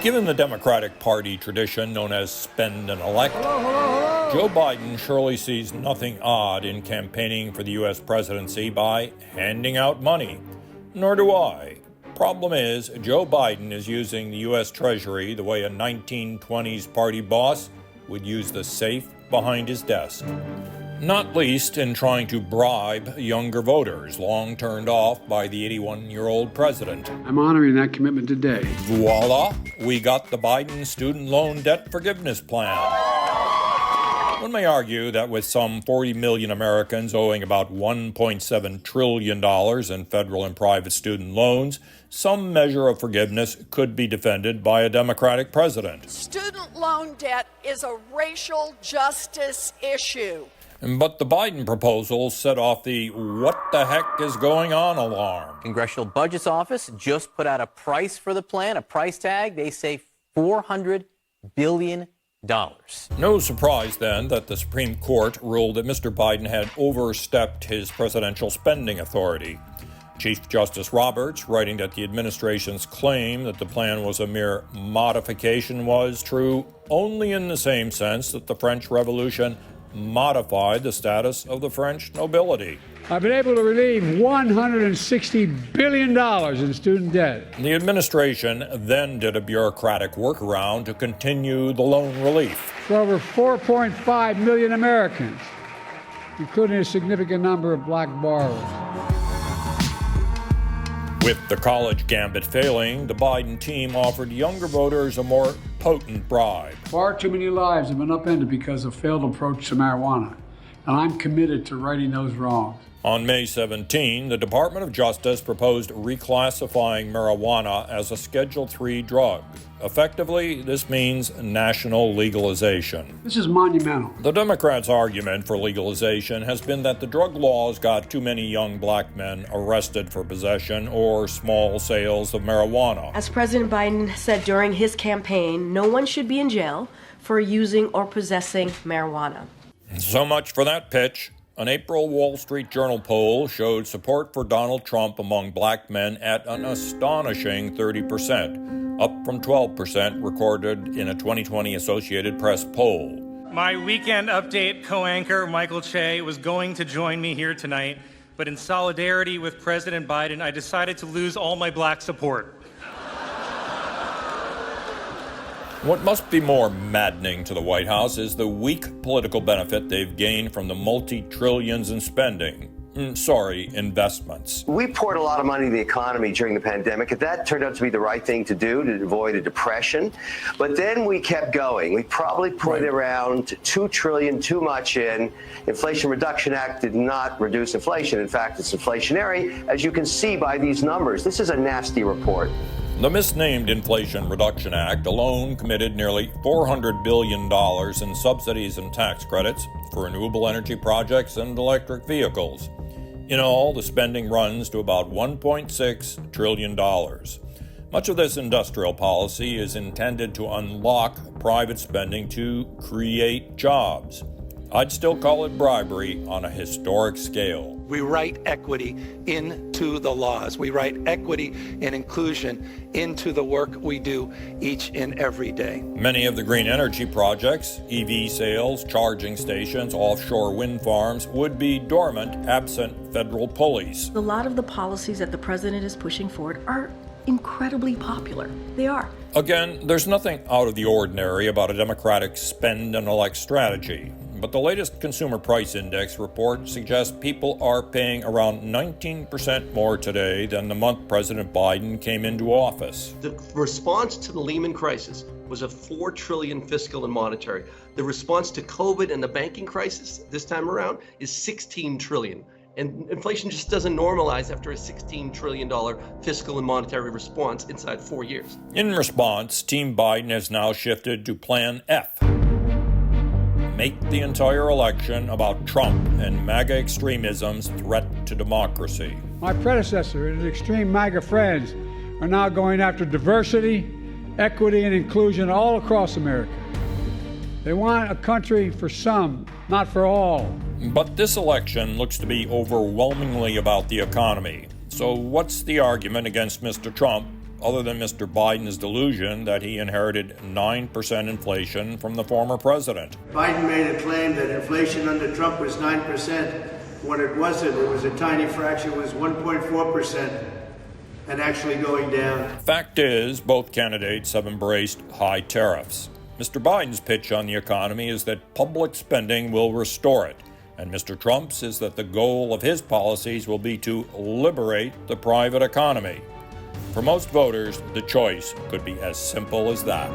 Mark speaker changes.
Speaker 1: Given the Democratic Party tradition known as spend and elect, Joe Biden surely sees nothing odd in campaigning for the U.S. presidency by handing out money. Nor do I. Problem is, Joe Biden is using the U.S. Treasury the way a 1920s party boss would use the safe behind his desk. Not least in trying to bribe younger voters, long turned off by the 81-year-old president.
Speaker 2: I'm honoring that commitment today.
Speaker 1: Voila, we got the Biden student loan debt forgiveness plan. One may argue that with some 40 million Americans owing about $1.7 trillion in federal and private student loans, some measure of forgiveness could be defended by a Democratic president.
Speaker 3: Student loan debt is a racial justice issue.
Speaker 1: But the Biden proposal set off the what the heck is going on alarm.
Speaker 4: Congressional Budget's Office just put out a price for the plan, a price tag. They say $400 billion.
Speaker 1: No surprise, then, that the Supreme Court ruled that Mr. Biden had overstepped his presidential spending authority. Chief Justice Roberts, writing that the administration's claim that the plan was a mere modification was true only in the same sense that the French Revolution modified the status of the French nobility.
Speaker 2: I've been able to relieve $160 billion in student debt.
Speaker 1: The administration then did a bureaucratic workaround to continue the loan relief.
Speaker 2: For over 4.5 million Americans, including a significant number of black borrowers.
Speaker 1: With the college gambit failing, the Biden team offered younger voters a more potent bribe.
Speaker 2: Far too many lives have been upended because of failed approach to marijuana, and I'm committed to righting those wrongs.
Speaker 1: On May 17, the Department of Justice proposed reclassifying marijuana as a Schedule III drug. Effectively, this means national legalization.
Speaker 2: This is monumental.
Speaker 1: The Democrats' argument for legalization has been that the drug laws got too many young black men arrested for possession or small sales of marijuana.
Speaker 5: As President Biden said during his campaign, no one should be in jail for using or possessing marijuana.
Speaker 1: So much for that pitch. An April Wall Street Journal poll showed support for Donald Trump among black men at an astonishing 30%, up from 12% recorded in a 2020 Associated Press poll.
Speaker 6: My Weekend Update co-anchor, Michael Che, was going to join me here tonight, but in solidarity with President Biden, I decided to lose all my black support.
Speaker 1: What must be more maddening to the White House is the weak political benefit they've gained from the multi-trillions in spending. Investments.
Speaker 7: We poured a lot of money into the economy during the pandemic, and that turned out to be the right thing to do to avoid a depression. But then we kept going. We probably put around $2 trillion too much in. Inflation Reduction Act did not reduce inflation. In fact, it's inflationary, as you can see by these numbers. This is a nasty report.
Speaker 1: The misnamed Inflation Reduction Act alone committed nearly $400 billion in subsidies and tax credits for renewable energy projects and electric vehicles. In all, the spending runs to about $1.6 trillion. Much of this industrial policy is intended to unlock private spending to create jobs. I'd still call it bribery on a historic scale.
Speaker 8: We write equity into the laws. We write equity and inclusion into the work we do each and every day.
Speaker 1: Many of the green energy projects, EV sales, charging stations, offshore wind farms, would be dormant absent federal pulleys.
Speaker 5: A lot of the policies that the president is pushing forward are incredibly popular. They are.
Speaker 1: Again, there's nothing out of the ordinary about a Democratic spend and elect strategy. But the latest Consumer Price Index report suggests people are paying around 19% more today than the month President Biden came into office.
Speaker 9: The response to the Lehman crisis was a $4 trillion fiscal and monetary. The response to COVID and the banking crisis this time around is $16 trillion. And inflation just doesn't normalize after a $16 trillion fiscal and monetary response inside 4 years.
Speaker 1: In response, Team Biden has now shifted to Plan F. Make the entire election about Trump and MAGA extremism's threat to democracy.
Speaker 2: My predecessor and his extreme MAGA friends are now going after diversity, equity, and inclusion all across America. They want a country for some, not for all.
Speaker 1: But this election looks to be overwhelmingly about the economy. So what's the argument against Mr. Trump other than Mr. Biden's delusion that he inherited 9% inflation from the former president.
Speaker 10: Biden made a claim that inflation under Trump was 9%. When it wasn't, it was a tiny fraction, it was 1.4%, and actually going down.
Speaker 1: Fact is, both candidates have embraced high tariffs. Mr. Biden's pitch on the economy is that public spending will restore it, and Mr. Trump's is that the goal of his policies will be to liberate the private economy. For most voters, the choice could be as simple as that.